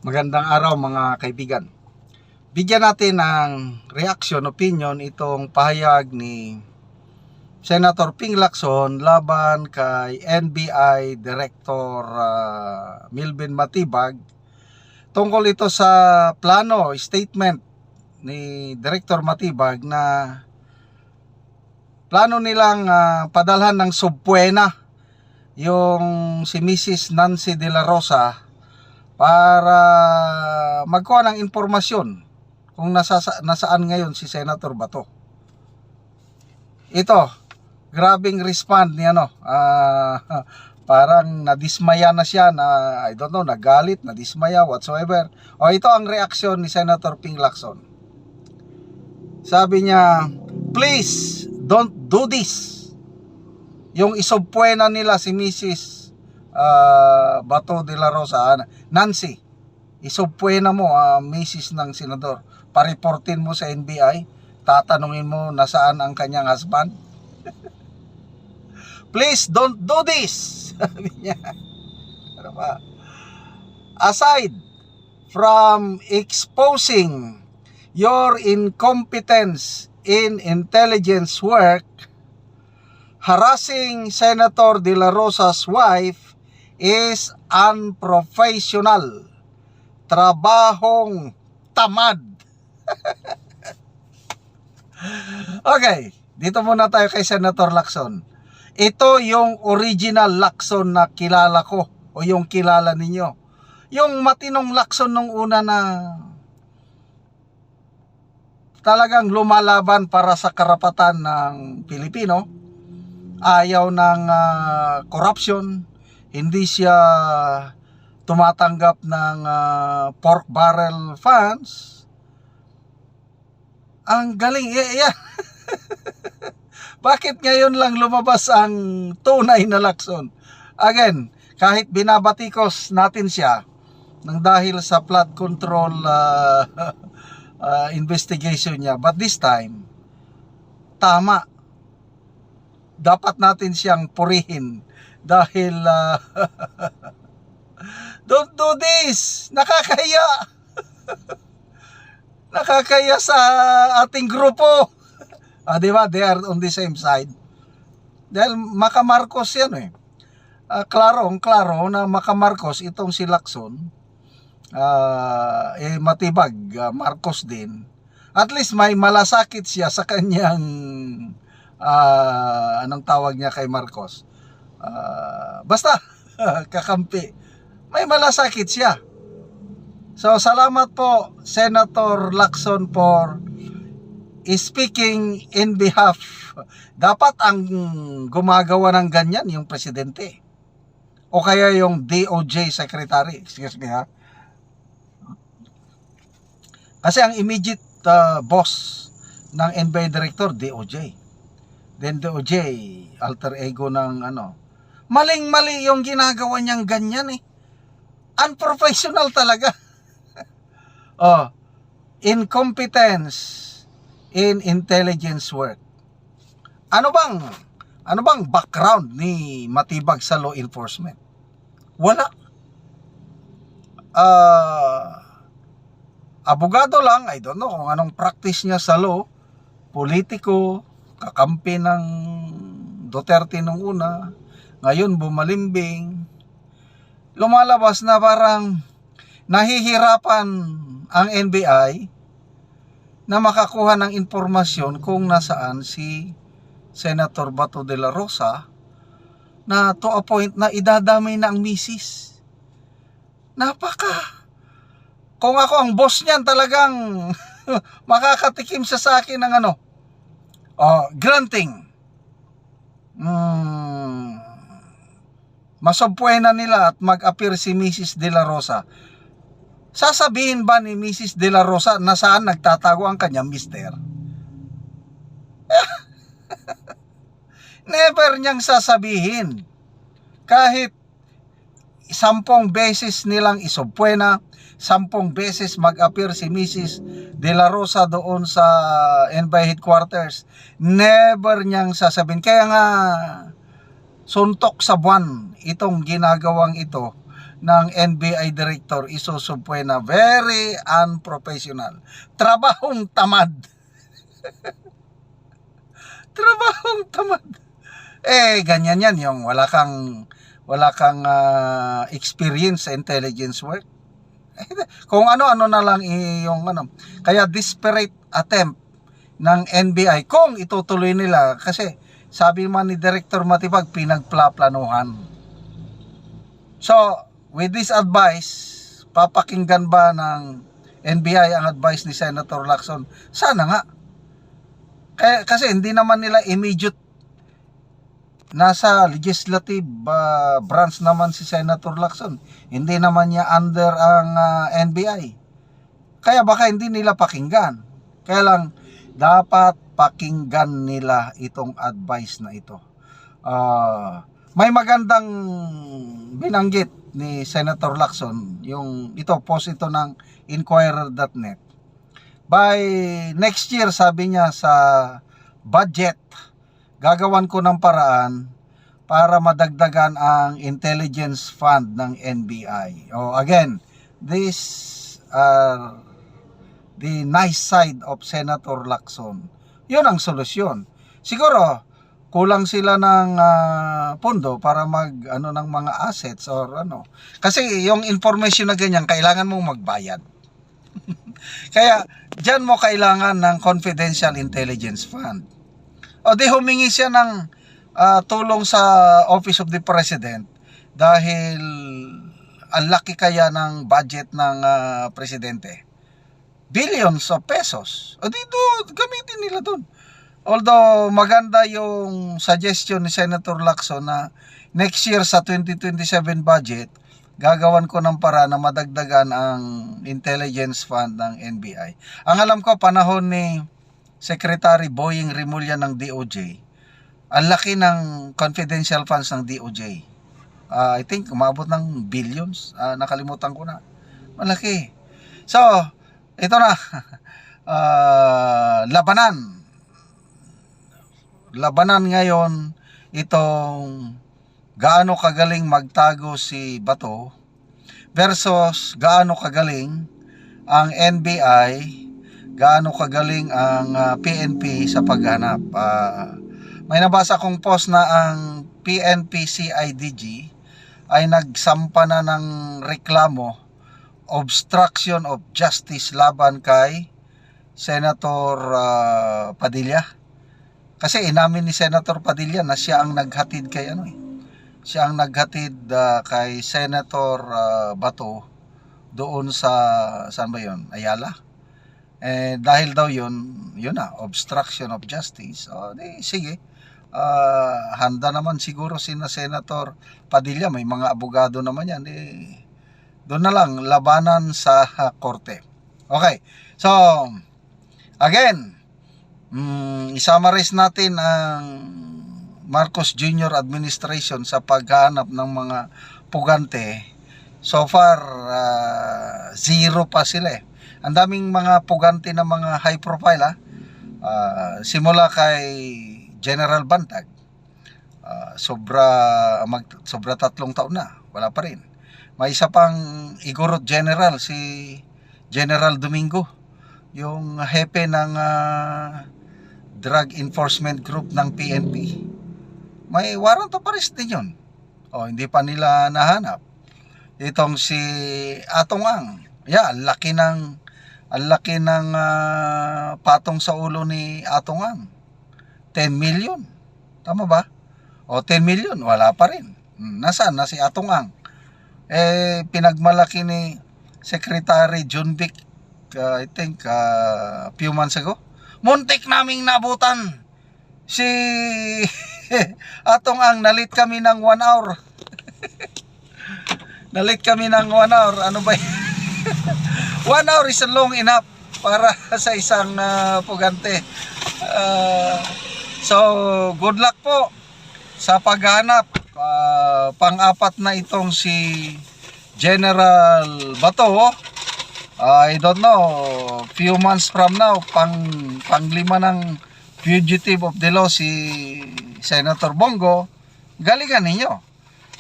Magandang araw mga kaibigan. Bigyan natin ng reaction, opinion itong pahayag ni Senator Ping Lacson laban kay NBI Director Milben Matibag tungkol ito sa plano, statement ni Director Matibag na plano nilang padalhan ng subpuena yung si Mrs. Nancy de la Rosa para magkuha ng impormasyon kung nasaan ngayon si Senator Bato. Ito, grabing respond ni parang nadismaya na siya, na I don't know, nagalit, nadismaya, whatsoever. O ito ang reaksyon ni Senator Ping Lacson. Sabi niya, please don't do this. Yung isubpuena nila si Mrs. Bato de la Rosa, Nancy, isubpuena mo Mrs. ng senador, pareportin mo sa NBI, tatanungin mo nasaan ang kanyang husband. Please don't do this. Sabi niya. Aside from exposing your incompetence in intelligence work, harassing Senator de la Rosa's wife is unprofessional. Trabahong tamad. Okay, dito muna tayo kay Senator Lacson. Ito yung original Lacson na kilala ko o yung kilala ninyo. Yung matinong Lacson nung una na talagang lumalaban para sa karapatan ng Pilipino. Ayaw ng corruption. Hindi siya tumatanggap ng pork barrel funds. Ang galing. Yeah. Bakit ngayon lang lumabas ang tunay na Lacson? Again, kahit binabatikos natin siya nang dahil sa flood control investigation niya, but this time tama, dapat natin siyang purihin dahil don't do this, nakakaya. Nakakaya sa ating grupo. Diba? They are on the same side. Dahil Maka Marcos yan klaro na Maka Marcos itong si Lacson, Matibag, Marcos din. At least may malasakit siya sa kanyang anong tawag niya kay Marcos, basta kakampi, may malasakit siya. So salamat po Senator Lacson for speaking in behalf. Dapat ang gumagawa ng ganyan yung presidente o kaya yung DOJ secretary, excuse me kasi ang immediate boss ng NBI director DOJ. Then DOJ, alter ego ng maling-mali yung ginagawa niyang ganyan unprofessional talaga. Incompetence in intelligence work. Ano bang background ni Matibag sa law enforcement? Wala. Abogado lang, I don't know kung anong practice niya sa law. Politiko, kakampi ng Duterte nung una, ngayon bumalimbing. Lumalabas na parang nahihirapan ang NBI na makakuha ng impormasyon kung nasaan si Senator Bato de la Rosa, na to a point na idadamay na ang misis. Kung ako ang boss niyan, talagang makakatikim siya sa akin ng granting. Masubpuena nila at mag-appear si Mrs. de la Rosa. Sasabihin ba ni Mrs. de la Rosa na saan nagtatago ang kanyang mister? Never niyang sasabihin. Kahit 10 beses nilang isubpuena, 10 beses mag-appear si Mrs. de la Rosa doon sa NBI headquarters, never niyang sasabihin. Kaya nga suntok sa buwan itong ginagawang ito ng NBI director Isuzu Buena, very unprofessional. Trabahong tamad. Trabahong tamad. Ganyan yan, yung wala kang experience sa intelligence work. Kung ano-ano na lang yung ano. Kaya desperate attempt ng NBI kung itutuloy nila, kasi sabi man ni Director Matibag, pinagplaplanuhan. So, with this advice, papakinggan ba ng NBI ang advice ni Senator Lacson? Sana nga. Kasi hindi naman nila immediate, nasa legislative branch naman si Senator Lacson. Hindi naman niya under ang NBI. Kaya baka hindi nila pakinggan. Kaya lang, dapat pakinggan nila itong advice na ito. May magandang binanggit ni Senator Lacson. Post ito ng Inquirer.net. By next year, sabi niya sa budget, gagawan ko ng paraan para madagdagan ang intelligence fund ng NBI. Again, this the nice side of Senator Lacson. Yun ang solusyon. Siguro, kulang sila ng pondo para ng mga assets or ano. Kasi yung information na ganyan, kailangan mong magbayad. Kaya, dyan mo kailangan ng confidential intelligence fund. Di humingi siya ng tulong sa Office of the President dahil ang laki kaya ng budget ng presidente. Billions of pesos. Dito, gamitin nila dun. Although maganda yung suggestion ni Senator Lacson na next year sa 2027 budget, gagawan ko ng para na madagdagan ang intelligence fund ng NBI. Ang alam ko, panahon ni Secretary Boying Rimulya ng DOJ, ang laki ng confidential funds ng DOJ. I think umabot ng billions. Nakalimutan ko na. Malaki. So, ito na. Labanan ngayon itong gaano kagaling magtago si Bato versus gaano kagaling ang NBI, gaano kagaling ang PNP sa paghanap. May nabasa kong post na ang PNP CIDG ay nagsampa na ng reklamo, obstruction of justice laban kay Senator Padilla. Kasi inamin ni Senator Padilla na siya ang naghatid kay siya ang naghatid kay Senator Bato doon sa saan ba 'yon? Ayala. Dahil daw yun na, obstruction of justice. Sige. Handa naman siguro sina Senator Padilla, may mga abogado naman yan. Doon na lang, labanan sa korte. Okay. So, again, i-summarize natin ang Marcos Jr. administration sa paghahanap ng mga pugante. So far, zero pa sila. Ang daming mga pugante na mga high profile. Simula kay General Bantag, sobra 3 taon na, wala pa rin. May isa pang Igorot General, si General Domingo, yung hepe ng Drug Enforcement Group ng PNP. May warrant of arrest din yun. Hindi pa nila nahanap. Itong si Atong Ang, ang laki ng patong sa ulo ni Atong Ang. 10 million. Tama ba? 10 million, wala pa rin. Nasaan na si Atong Ang? Pinagmalaki ni Secretary John Vic, I think, few months ago. Muntik naming nabutan. Si Atong Ang, nalit kami ng 1 hour. Nalit kami ng 1 hour. Ano ba 1 hour is long enough para sa isang pugante. So, good luck po sa paghanap. Pang-apat na itong si General Bato. I don't know, few months from now, pang-5 ng fugitive of the law si Senator Bongo. Galingan ninyo.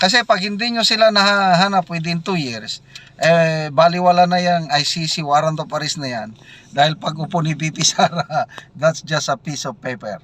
Kasi pag hindi nyo sila nahanap within 2 years, baliwala na yung ICC warrant of arrest na yan. Dahil pag upo ni VP Sara, that's just a piece of paper.